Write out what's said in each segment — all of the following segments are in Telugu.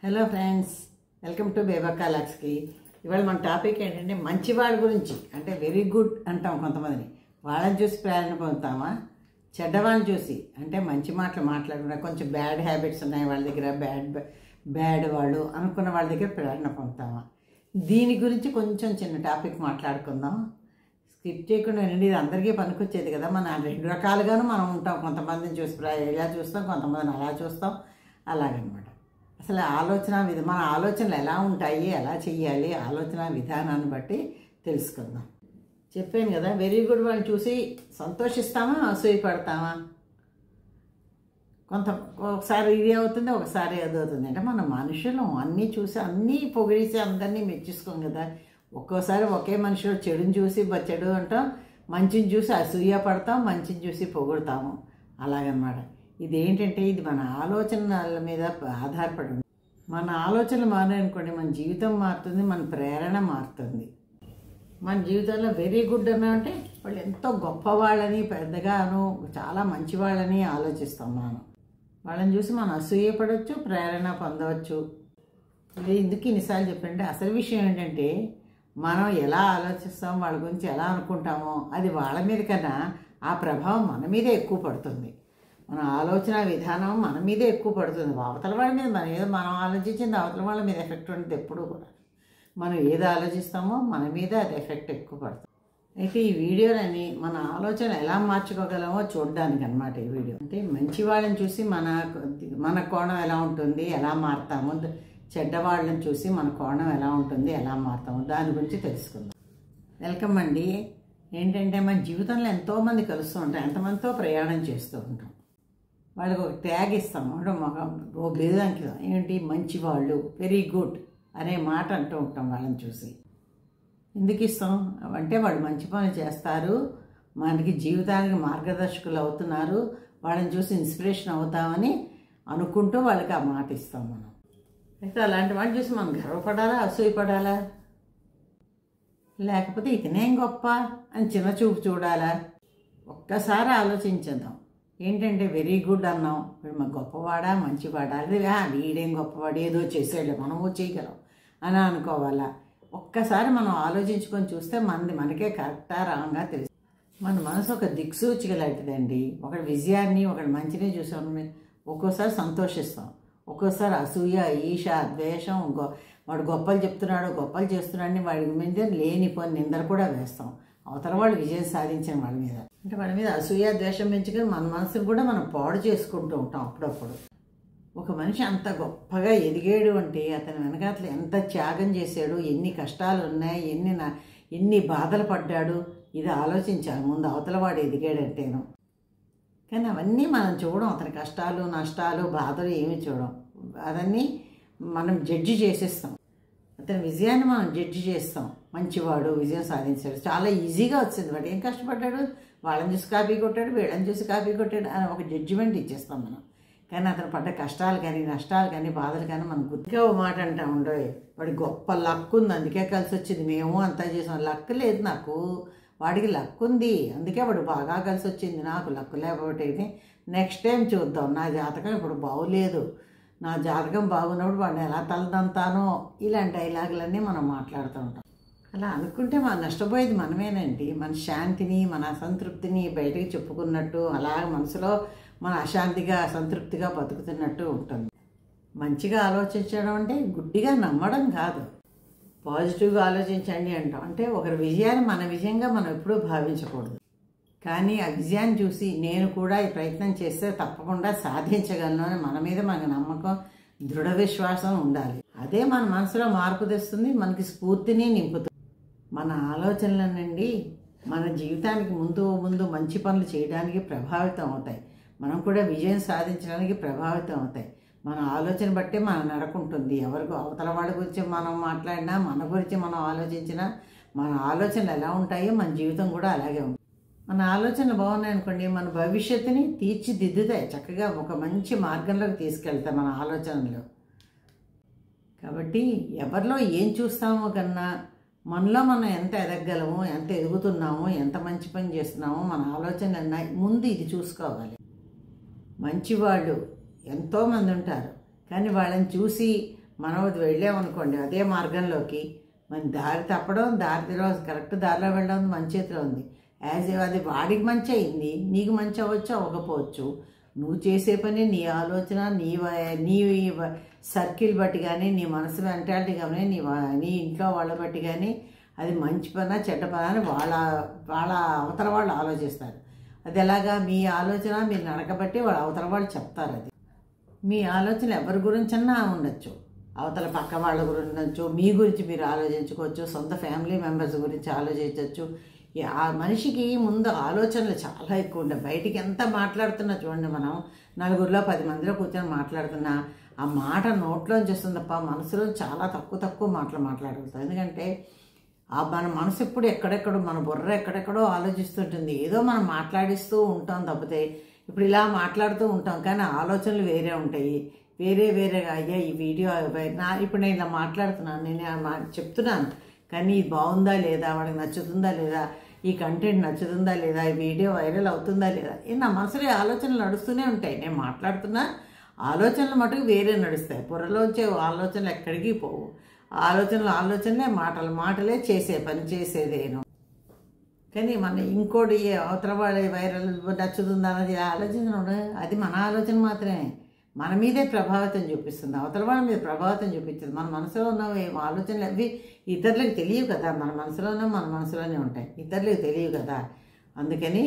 Hello friends, welcome to Bebakka లక్స్కి. ఇవాళ మన టాపిక్ ఏంటంటే మంచివాడి గురించి. అంటే వెరీ గుడ్ అంటాం కొంతమందిని, వాళ్ళని చూసి ప్రేరణ పొందుతామా? చెడ్డవాళ్ళని చూసి అంటే మంచి మాటలు మాట్లాడకుండా కొంచెం బ్యాడ్ హ్యాబిట్స్ ఉన్నాయి వాళ్ళ దగ్గర, బ్యాడ్ వాళ్ళు అనుకున్న వాళ్ళ దగ్గర ప్రేరణ పొందుతామా? దీని గురించి కొంచెం చిన్న టాపిక్ మాట్లాడుకుందాం. స్కిప్ చేయకుండా వినండి, ఇది అందరికీ పనికొచ్చేది కదా. మన రెండు రకాలుగాను మనం ఉంటాం. కొంతమందిని చూసి ఇలా చూస్తాం, కొంతమందిని అలా చూస్తాం, అలాగనమాట. అసలు మన ఆలోచనలు ఎలా ఉంటాయి, ఎలా చెయ్యాలి, ఆలోచన విధానాన్ని బట్టి తెలుసుకుందాం. చెప్పాను కదా, వెరీ గుడ్ వాళ్ళని చూసి సంతోషిస్తామా, అసూయపడతామా? ఒకసారి ఇది అవుతుంది, ఒకసారి అది అవుతుంది. అంటే మన మనుషులు అన్నీ చూసి అన్నీ పొగిడేసి అందరినీ మెచ్చేసుకోం కదా. ఒక్కోసారి ఒకే మనిషిలో చెడుని చూసి చెడు అంటాం, మంచిని చూసి అసూయ పడతాం, మంచిని చూసి పొగుడతాము, అలాగనమాట. ఇదేంటంటే ఇది మన ఆలోచనల మీద ఆధారపడి ఉంది. మన ఆలోచనలు మారాయనుకోండి, మన జీవితం మారుతుంది, మన ప్రేరణ మారుతుంది. మన జీవితంలో వెరీ గుడ్ అంటే వాళ్ళు ఎంతో గొప్పవాళ్ళని, పెద్దగాను చాలా మంచివాళ్ళని ఆలోచిస్తాం. వాళ్ళని చూసి మనం అసూయపడవచ్చు, ప్రేరణ పొందవచ్చు. ఎందుకు ఇన్నిసార్లు చెప్పండి, అసలు విషయం ఏంటంటే మనం ఎలా ఆలోచిస్తాం, వాళ్ళ గురించి ఎలా అనుకుంటామో అది వాళ్ళ మీద కన్నా ఆ ప్రభావం మన మీదే ఎక్కువ పడుతుంది. మన ఆలోచన విధానం మన మీదే ఎక్కువ పడుతుంది. అవతల వాళ్ళ మీద మనం ఆలోచించింది అవతల వాళ్ళ మీద ఎఫెక్ట్ ఉంటుంది ఎప్పుడూ కూడా. మనం ఏది ఆలోచిస్తామో మన మీద అది ఎఫెక్ట్ ఎక్కువ పడుతుంది. అయితే ఈ వీడియోలని మన ఆలోచన ఎలా మార్చుకోగలమో చూడడానికి అనమాట ఈ వీడియో. అంటే మంచి వాళ్ళని చూసి మన కోణం ఎలా ఉంటుంది, ఎలా మారుతాము, చెడ్డవాళ్ళని చూసి మన కోణం ఎలా ఉంటుంది, ఎలా మారుతాము, దాని గురించి తెలుసుకుందాం. వెల్కమ్ అండి. ఏంటంటే మన జీవితంలో ఎంతోమంది కలుస్తూ ఉంటాం, ఎంతమందితో ప్రయాణం చేస్తూ ఉంటాం. వాళ్ళకి ఒక ట్యాగ్ ఇస్తాం, ఓ బిరుదాంకితం. ఏంటి, మంచివాళ్ళు, వెరీ గుడ్ అనే మాట అంటూ ఉంటాం వాళ్ళని చూసి. ఎందుకు ఇస్తాం అంటే వాళ్ళు మంచి పని చేస్తారు, మనకి జీవితానికి మార్గదర్శకులు అవుతున్నారు, వాళ్ళని చూసి ఇన్స్పిరేషన్ అవుతామని అనుకుంటూ వాళ్ళకి ఆ మాట ఇస్తాం మనం. అయితే అలాంటి వాళ్ళని చూసి మనం గర్వపడాలా, అసూయపడాలా? లేకపోతే ఇతనేం గొప్ప అని చిన్న చూపు చూడాలా? ఒక్కసారి ఆలోచించేద్దాం. ఏంటంటే వెరీ గుడ్ అన్నాం, వీడు మా గొప్పవాడా మంచివాడా? అదే వీడేం గొప్పవాడు, ఏదో చేసాడు మనము చేయగలం అని అనుకోవాలా? ఒక్కసారి మనం ఆలోచించుకొని చూస్తే మనకే కరెక్టా రాంగా తెలుసు. మన మనసు ఒక దిక్సూచిక లాంటిదండి. ఒకటి విజయాన్ని, ఒకటి మంచిని చూసాం, ఒక్కోసారి సంతోషిస్తాం, ఒక్కోసారి అసూయ, ఈష, ద్వేషం, వాడు గొప్పలు చెప్తున్నాడు, గొప్పలు చేస్తున్నాడని వాడి మీద లేనిపోని నిందలు కూడా వేస్తాం. అవతల వాళ్ళు విజయం సాధించిన వాళ్ళ మీద, అంటే వాళ్ళ మీద అసూయ, ద్వేషం పెంచుకొని మన మనసును కూడా మనం పాడు చేసుకుంటూ ఉంటాం అప్పుడప్పుడు. ఒక మనిషి అంత గొప్పగా ఎదిగాడు అంటే అతని వెనకాతలు ఎంత త్యాగం చేశాడు, ఎన్ని కష్టాలు ఉన్నాయి, ఎన్ని బాధలు పడ్డాడు, ఇది ఆలోచించాలి ముందు అవతల వాడు ఎదిగాడంటేను. కానీ అవన్నీ మనం చూడం, అతని కష్టాలు, నష్టాలు, బాధలు ఏమి చూడం. అవన్నీ మనం జడ్జి చేసేస్తాం. అతని విజయాన్ని మనం జడ్జి చేస్తాం. మంచివాడు, విజయం సాధించాడు, చాలా ఈజీగా వచ్చింది, వాడు ఏం కష్టపడ్డాడు, వాళ్ళని చూసి కాపీ కొట్టాడు, వీళ్ళని చూసి కాపీ కొట్టాడు అని ఒక జడ్జిమెంట్ ఇచ్చేస్తాం మనం. కానీ అతను పడ్డ కష్టాలు కానీ, నష్టాలు కానీ, బాధలు కానీ మనం గుర్తుగా ఓ మాట అంటా ఉండే, వాడి గొప్ప లక్ ఉంది అందుకే కలిసి వచ్చింది, మేము అంతా చేసాం. లక్ లేదు నాకు, వాడికి లక్ ఉంది అందుకే వాడు బాగా కలిసి వచ్చింది, నాకు లక్ లేకపోతే నెక్స్ట్ టైం చూద్దాం, నా జాతకం ఇప్పుడు బాగోలేదు, నా జాతకం బాగున్నప్పుడు వాడిని ఎలా తలదంతానో, ఇలాంటి డైలాగులన్నీ మనం మాట్లాడుతూ ఉంటాం. అలా అనుకుంటే మనం నష్టపోయేది మనమేనండి. మన శాంతిని, మన అసంతృప్తిని బయటకు చెప్పుకున్నట్టు, అలా మనసులో మన అశాంతిగా, అసంతృప్తిగా బతుకుతున్నట్టు ఉంటుంది. మంచిగా ఆలోచించడం అంటే గుడ్డిగా నమ్మడం కాదు, పాజిటివ్గా ఆలోచించండి అంటాం. అంటే ఒకరి విజయాన్ని మన విజయంగా మనం ఎప్పుడూ భావించకూడదు. కానీ ఆ విజయాన్ని చూసి నేను కూడా ఈ ప్రయత్నం చేస్తే తప్పకుండా సాధించగలను అని మన మీద మనకు నమ్మకం, దృఢ విశ్వాసం ఉండాలి. అదే మన మనసులో మార్పు తెస్తుంది, మనకి స్ఫూర్తిని నింపుతుంది. మన ఆలోచనల నుండి మన జీవితానికి ముందు మంచి పనులు చేయడానికి ప్రభావితం అవుతాయి, మనం కూడా విజయం సాధించడానికి ప్రభావితం అవుతాయి. మన ఆలోచన బట్టే మన నడకుంటుంది. అవతల వాళ్ళ గురించి మనం మాట్లాడినా, మన గురించి మనం ఆలోచించినా, మన ఆలోచనలు ఎలా ఉంటాయో మన జీవితం కూడా అలాగే ఉంటుంది. మన ఆలోచనలు బాగున్నాయనుకోండి, మన భవిష్యత్తుని తీర్చిదిద్దుతాయి, చక్కగా ఒక మంచి మార్గంలోకి తీసుకెళ్తాయి మన ఆలోచనలు. కాబట్టి ఎవరిలో ఏం చూస్తామో కన్నా మనలో మనం ఎంత ఎదగలమో, ఎంత ఎదుగుతున్నామో, ఎంత మంచి పని చేస్తున్నామో మన ఆలోచనలు ముందు ఇది చూసుకోవాలి. మంచివాళ్ళు ఎంతోమంది ఉంటారు, కానీ వాళ్ళని చూసి మనం వెళ్ళామనుకోండి అదే మార్గంలోకి, మన దారి తప్పడం, దారిలో కరెక్ట్ దారిలో వెళ్ళడం మన చేతిలో ఉంది. అది వాడికి మంచి అయింది, నీకు మంచి అవ్వచ్చు, అవ్వకపోవచ్చు. నువ్వు చేసే పని, నీ ఆలోచన, నీ సర్కిల్ బట్టి కానీ, నీ మనసు మెంటాలిటీ కానీ, నీ ఇంట్లో వాళ్ళ బట్టి కానీ అది మంచి పనా చెడ్డ పనా అని వాళ్ళ అవతల వాళ్ళు ఆలోచిస్తారు. అది ఎలాగా, మీ ఆలోచన మీ నడక బట్టి వాళ్ళ అవతల వాళ్ళు చెప్తారు. అది మీ ఆలోచన ఎవరి గురించన్నా ఉండొచ్చు, అవతల పక్క వాళ్ళ గురించి ఉండొచ్చు, మీ గురించి మీరు ఆలోచించుకోవచ్చు, సొంత ఫ్యామిలీ మెంబర్స్ గురించి ఆలోచించవచ్చు. ఆ మనిషికి ముందు ఆలోచనలు చాలా ఎక్కువ ఉంటాయి. బయటికి ఎంత మాట్లాడుతున్నా చూడండి, మనం నలుగురిలో 10 మందిలో కూర్చొని మాట్లాడుతున్నా ఆ మాట నోట్లోంచి వస్తుంది తప్ప మనసులో చాలా తక్కువ మాట్లాడగలుగుతాం. ఎందుకంటే మన మనసు ఎప్పుడు ఎక్కడెక్కడో, మన బుర్ర ఎక్కడెక్కడో ఆలోచిస్తుంటుంది. ఏదో మనం మాట్లాడిస్తూ ఉంటాం తప్పితే, ఇప్పుడు ఇలా మాట్లాడుతూ ఉంటాం కానీ ఆలోచనలు వేరే ఉంటాయి, వేరేగా. అయ్యా ఈ వీడియో ఇప్పుడు నేను ఇలా మాట్లాడుతున్నాను, నేను చెప్తున్నాను కానీ ఇది బాగుందా లేదా, వాడికి నచ్చుతుందా లేదా, ఈ కంటెంట్ నచ్చుతుందా లేదా, ఈ వీడియో వైరల్ అవుతుందా లేదా, నా మనసులో ఆలోచనలు నడుస్తూనే ఉంటాయి. నేను మాట్లాడుతున్నా ఆలోచనలు మటుకు వేరే నడుస్తాయి. బుర్రలోంచే ఆలోచనలు ఎక్కడికి పోవు. ఆలోచనలే, మాటలే చేసే పని చేసేదేను. కానీ మన ఇంకోటి అవతల వాళ్ళ వైరల్ నచ్చుతుందా అన్నది ఆలోచన, అది మన ఆలోచన మాత్రమే మన మీదే ప్రభావితం చూపిస్తుంది, అవతల వాళ్ళ మీద ప్రభావితం చూపించదు. మన మనసులో ఉన్న ఆలోచనలు అవి ఇతరులకు తెలియవు కదా, మన మనసులోనే ఉంటాయి, ఇతరులకు తెలియవు కదా. అందుకని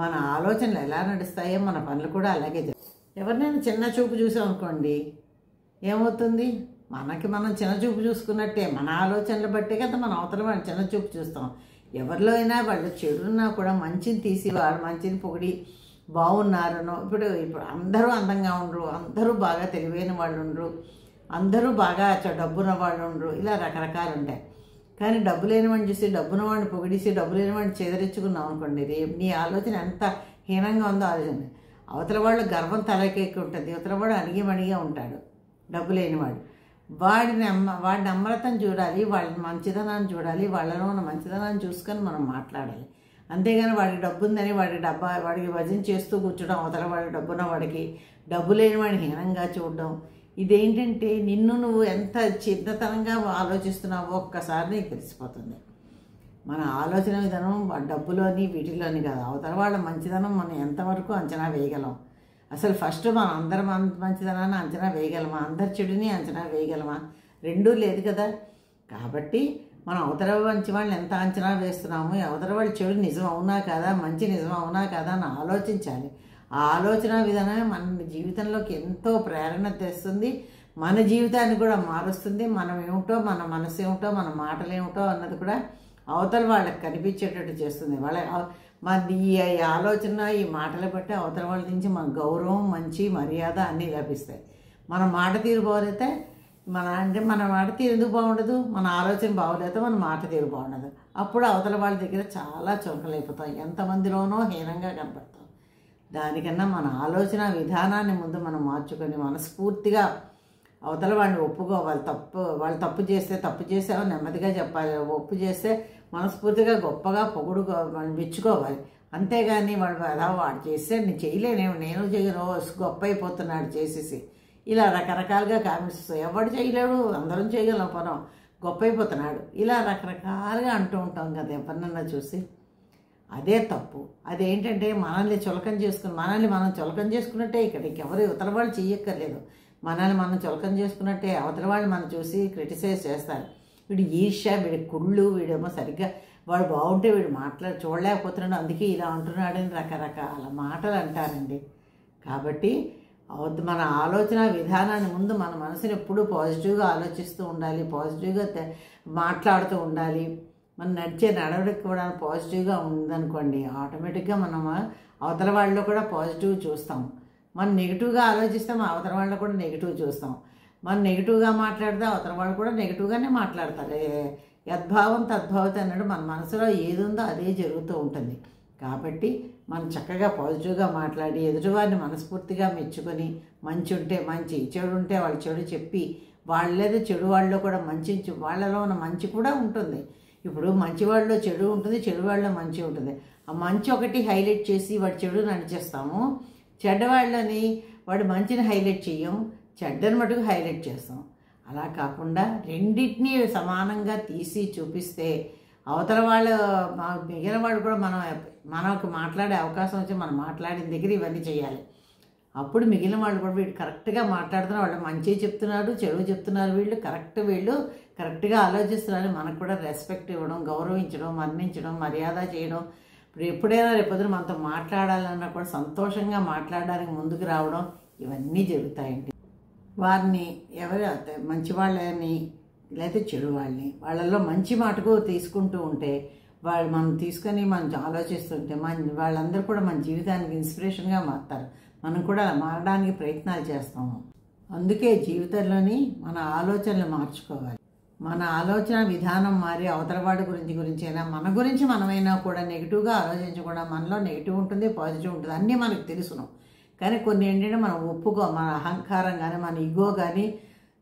మన ఆలోచనలు ఎలా నడుస్తాయో మన పనులు కూడా అలాగే. ఎవరినైనా చిన్న చూపు చూసామనుకోండి ఏమవుతుంది, మనం చిన్న చూపు చూసుకున్నట్టే, మన ఆలోచనలు బట్టే కదా మనం అవతల వాళ్ళని చిన్న చూపు చూస్తాం. ఎవరిలో అయినా వాళ్ళు చెడున్నా కూడా మంచిని తీసి వాళ్ళు మంచిని పొగిడి బాగున్నారనో, ఇప్పుడు అందరూ అందంగా ఉండరు, అందరూ బాగా తెలివైన వాళ్ళు ఉండరు, అందరూ బాగా డబ్బున్న వాళ్ళు ఉండరు, ఇలా రకరకాలు ఉంటాయి. కానీ డబ్బు లేని వాడిని చూసి, డబ్బున్న వాడిని పొగిడిసి, డబ్బు లేని వాడిని చెదరించుకున్నాం అనుకోండి, రేపు నీ ఆలోచన ఎంత హీనంగా ఉందో ఆలోచన. అవతల వాళ్ళు గర్వం తలకెక్కి ఉంటుంది, అవతల వాడు అణిగిమణిగా ఉంటాడు డబ్బు లేనివాడు. వాడిని అమరతం చూడాలి, వాళ్ళ మంచిదనాన్ని చూడాలి, వాళ్ళలో ఉన్న మంచిదనాన్ని చూసుకొని మనం మాట్లాడాలి. అంతేగాని వాడికి డబ్బు ఉందని వాడికి భజన చేస్తూ కూర్చోడం, అవతల వాడి డబ్బున్న వాడికి డబ్బు లేని వాడిని హీనంగా చూడడం, ఇదేంటంటే నువ్వు ఎంత చిన్నతనంగా ఆలోచిస్తున్నావో ఒక్కసారి నీకు తెలిసిపోతుంది. మన ఆలోచన విధానం డబ్బులోని వీటిలోని కాదు, అవతల వాళ్ళ మంచిదనం మనం ఎంతవరకు అంచనా వేయగలం. అసలు ఫస్ట్ మనం అందరి మంచిదనాన్ని అంచనా వేయగలమా, అందరి చెడుని అంచనా వేయగలమా, రెండూ లేదు కదా. కాబట్టి మనం అవతల మంచి వాళ్ళని ఎంత అంచనా వేస్తున్నాము, అవతల వాళ్ళ చెడు నిజం అవునా కదా, మంచి నిజం అవునా కదా అని ఆలోచించాలి. ఆ ఆలోచన విధానమే మన జీవితంలోకి ఎంతో ప్రేరణ తెస్తుంది, మన జీవితాన్ని కూడా మారుస్తుంది. మనం ఏమిటో, మన మనసు ఏమిటో, మన మాటలు ఏమిటో అన్నది కూడా అవతల వాళ్ళకి కనిపించేటట్టు చేస్తుంది. ఈ ఆలోచన, ఈ మాటలు బట్టి అవతల వాళ్ళ నుంచి మన గౌరవం, మంచి మర్యాద అన్నీ లభిస్తాయి. మన మాట తీరు బాగోలేతే మన మాట తీరు ఎందుకు బాగుండదు, మన ఆలోచన బాగోలేతే మన మాట తీరు బాగుండదు. అప్పుడు అవతల వాళ్ళ దగ్గర చాలా చులకలైపోతాం, ఎంతమందిలోనో హీనంగా కనపడతాం. దానికన్నా మన ఆలోచన విధానాన్ని ముందు మనం మార్చుకొని మనస్ఫూర్తిగా అవతల వాడిని ఒప్పుకోవాలి. వాళ్ళు తప్పు చేసావో నెమ్మదిగా చెప్పాలి, ఒప్పు చేస్తే మనస్ఫూర్తిగా గొప్పగా మెచ్చుకోవాలి. అంతేగాని వాడు చేస్తే నేను చేయలేనేమో, నేను చేయను, గొప్ప అయిపోతున్నాడు చేసేసి ఇలా రకరకాలుగా కామెంట్స్ వస్తాయి. ఎవడు చేయలేడు, అందరం చేయగలం పనం, గొప్ప అయిపోతున్నాడు, ఇలా రకరకాలుగా అంటూ ఉంటాం కదా ఎవరినన్నా చూసి. అదే తప్పు. అదేంటంటే మనల్ని మనం చులకం చేసుకున్నట్టే. ఇక్కడికి ఎవరు ఇవతల వాళ్ళు చెయ్యక్కర్లేదు, మనల్ని మనం చులకం చేసుకున్నట్టే. అవతల వాళ్ళు మనం చూసి క్రిటిసైజ్ చేస్తారు. వీడు ఈర్ష్య, వీడి కుళ్ళు, వీడేమో సరిగ్గా వాడు బాగుంటే వీడు చూడలేకపోతున్నాడు అందుకే ఇలా అంటున్నాడని రకరకాల మాటలు అంటారండి. కాబట్టి మన ఆలోచన విధానాన్ని ముందు మన మనసుని ఎప్పుడూ పాజిటివ్గా ఆలోచిస్తూ ఉండాలి, పాజిటివ్గా మాట్లాడుతూ ఉండాలి. మన నడిచే నడవడికి కూడా పాజిటివ్గా ఉందనుకోండి, ఆటోమేటిక్గా మనం అవతల వాళ్ళలో కూడా పాజిటివ్ చూస్తాం. మనం నెగిటివ్గా ఆలోచిస్తే అవతల వాళ్ళలో కూడా నెగిటివ్ చూస్తాం. మనం నెగిటివ్గా మాట్లాడితే అవతల వాళ్ళు కూడా నెగిటివ్గానే మాట్లాడతారు. యద్భావం తద్భావతి అన్నాడు. మన మనసులో ఏది ఉందో అదే జరుగుతూ ఉంటుంది. కాబట్టి మనం చక్కగా పాజిటివ్గా మాట్లాడి ఎదుటివారిని మనస్ఫూర్తిగా మెచ్చుకొని, మంచి ఉంటే మంచి, చెడు ఉంటే వాళ్ళు చెడు చెప్పి, వాళ్ళేదో చెడు వాళ్ళలో కూడా మంచి, వాళ్ళలో ఉన్న మంచి కూడా ఉంటుంది. ఇప్పుడు మంచి వాళ్ళలో చెడు ఉంటుంది, చెడు వాళ్ళలో మంచి ఉంటుంది. ఆ మంచి ఒకటి హైలైట్ చేసి వాడి చెడుని అణిచేస్తాము, చెడ్డవాళ్ళని వాడి మంచిని హైలైట్ చెయ్యం, చెడ్డని మటుకు హైలైట్ చేస్తాం. అలా కాకుండా రెండింటినీ సమానంగా తీసి చూపిస్తే అవతల వాళ్ళు మిగిలిన వాళ్ళు కూడా మనకు మాట్లాడే అవకాశం వచ్చి మనం మాట్లాడిన దగ్గర ఇవన్నీ చేయాలి. అప్పుడు మిగిలిన వాళ్ళు కూడా వీళ్ళు కరెక్ట్గా మాట్లాడుతున్నారు, వాళ్ళు మంచి చెప్తున్నారు, చెడు చెప్తున్నారు, వీళ్ళు కరెక్ట్గా ఆలోచిస్తున్నారు. మనకు కూడా రెస్పెక్ట్ ఇవ్వడం, గౌరవించడం, మన్నించడం, మర్యాద చేయడం. ఇప్పుడు ఎప్పుడైనా రేపొద్దున మనతో మాట్లాడాలన్నా కూడా సంతోషంగా మాట్లాడడానికి ముందుకు రావడం, ఇవన్నీ జరుగుతాయండి. వారిని మంచి వాళ్ళని లేకపోతే చెడు వాళ్ళని వాళ్ళల్లో మంచి మాటకు తీసుకుంటూ ఉంటే, వాళ్ళు మనం తీసుకొని మనం ఆలోచిస్తుంటే వాళ్ళందరూ కూడా మన జీవితానికి ఇన్స్పిరేషన్గా మారుతారు. మనం కూడా మారడానికి ప్రయత్నాలు చేస్తాము. అందుకే జీవితంలోని మన ఆలోచనలు మార్చుకోవాలి. మన ఆలోచన విధానం మారి అవతలవాడి గురించైనా మన గురించి మనమైనా కూడా నెగిటివ్గా ఆలోచించకుండా, మనలో నెగిటివ్ ఉంటుంది, పాజిటివ్ ఉంటుంది, అన్నీ మనకు తెలుసును. కానీ కొన్ని ఏంటంటే మనం మన అహంకారం కానీ మన ఈగో కానీ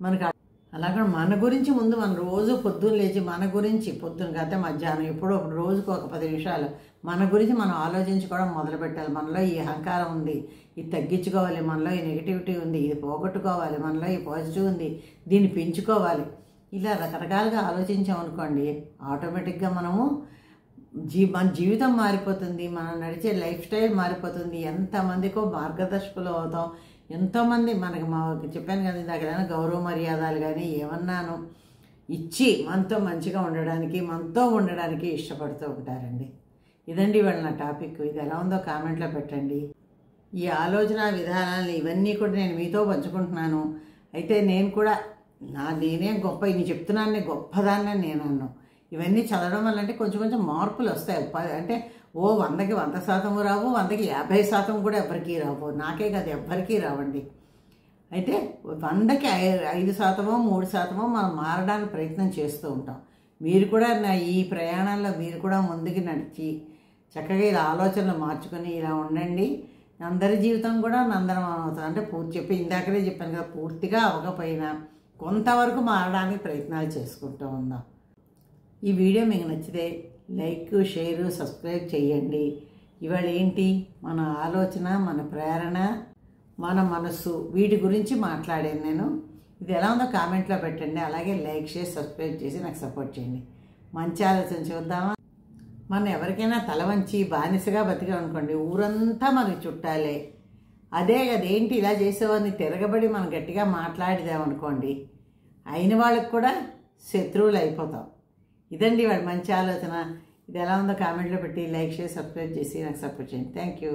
మనకు అలాగే మన గురించి ముందు మనం రోజు పొద్దున్న లేచి మన గురించి పొద్దున్న కాకపోతే మధ్యాహ్నం ఎప్పుడో రోజుకు ఒక 10 నిమిషాలు మన గురించి మనం ఆలోచించుకోవడం మొదలుపెట్టాలి. మనలో ఈ అహంకారం ఉంది, ఇది తగ్గించుకోవాలి, మనలో ఈ నెగిటివిటీ ఉంది, ఇది పోగొట్టుకోవాలి, మనలో ఈ పాజిటివ్ ఉంది, దీన్ని పెంచుకోవాలి. ఇలా రకరకాలుగా ఆలోచించామనుకోండి, ఆటోమేటిక్గా మన జీవితం మారిపోతుంది, మనం నడిచే లైఫ్ స్టైల్ మారిపోతుంది. ఎంతమందికో మార్గదర్శకులు అవుతాం. ఎంతోమంది మనకి చెప్పాను కదా ఇందాక, గౌరవ మర్యాదలు కానీ ఏమన్నాను ఇచ్చి మనతో మంచిగా ఉండడానికి ఇష్టపడుతూ ఉంటారండి. ఇదండి ఇవాళ నా టాపిక్. ఇది ఎలా ఉందో కామెంట్లో పెట్టండి. ఈ ఆలోచన విధానాలు ఇవన్నీ కూడా నేను మీతో పంచుకుంటున్నాను. అయితే నేను కూడా నేనేం గొప్ప ఇన్ని చెప్తున్నాను, గొప్పదాన్ని నేను అన్నాను. ఇవన్నీ చదవడం వల్ల అంటే కొంచెం మార్పులు వస్తాయి. అంటే 100కి 100% రావు, 100కి 50% కూడా ఎవరికీ రావు. నాకే కాదు, ఎవ్వరికీ రావండి. అయితే 100కి 5%, 3% మనం మారడానికి ప్రయత్నం చేస్తూ ఉంటాం. మీరు కూడా ఈ ప్రయాణంలో మీరు కూడా ముందుకు నడిచి చక్కగా ఇలా ఆలోచనలు మార్చుకొని ఇలా ఉండండి. అందరి జీవితం కూడా నందనవనం అవుతుంది. అంటే ఇందాకనే చెప్పాను కదా, పూర్తిగా అవ్వకపోయినా కొంతవరకు మారడానికి ప్రయత్నాలు చేసుకుంటూ ఉందాం. ఈ వీడియో మీకు నచ్చితే లైక్, షేర్, సబ్స్క్రైబ్ చేయండి. ఇవాళ ఏంటి మన ఆలోచన, మన ప్రేరణ, మన మనస్సు, వీటి గురించి మాట్లాడాను నేను. ఇది ఎలా ఉందో కామెంట్లో పెట్టండి. అలాగే లైక్, షేర్, సబ్స్క్రైబ్ చేసి నాకు సపోర్ట్ చేయండి. మంచి ఆలోచన చూద్దామా? మనం ఎవరికైనా తల వంచి బానిసగా బతికామనుకోండి, ఊరంతా మనకి చుట్టాలే. అదేంటి ఇలా చేసేవాడిని తిరగబడి మనం గట్టిగా మాట్లాడిదామనుకోండి, అయిన వాళ్ళకి కూడా శత్రువులు అయిపోతాం. ఇదండి వాడి మంచి ఆలోచన. ఇది ఎలా ఉందో కామెంట్లో పెట్టి లైక్, షేర్, సబ్స్క్రైబ్ చేసి నాకు సపోర్ట్ చేయండి. Thank you.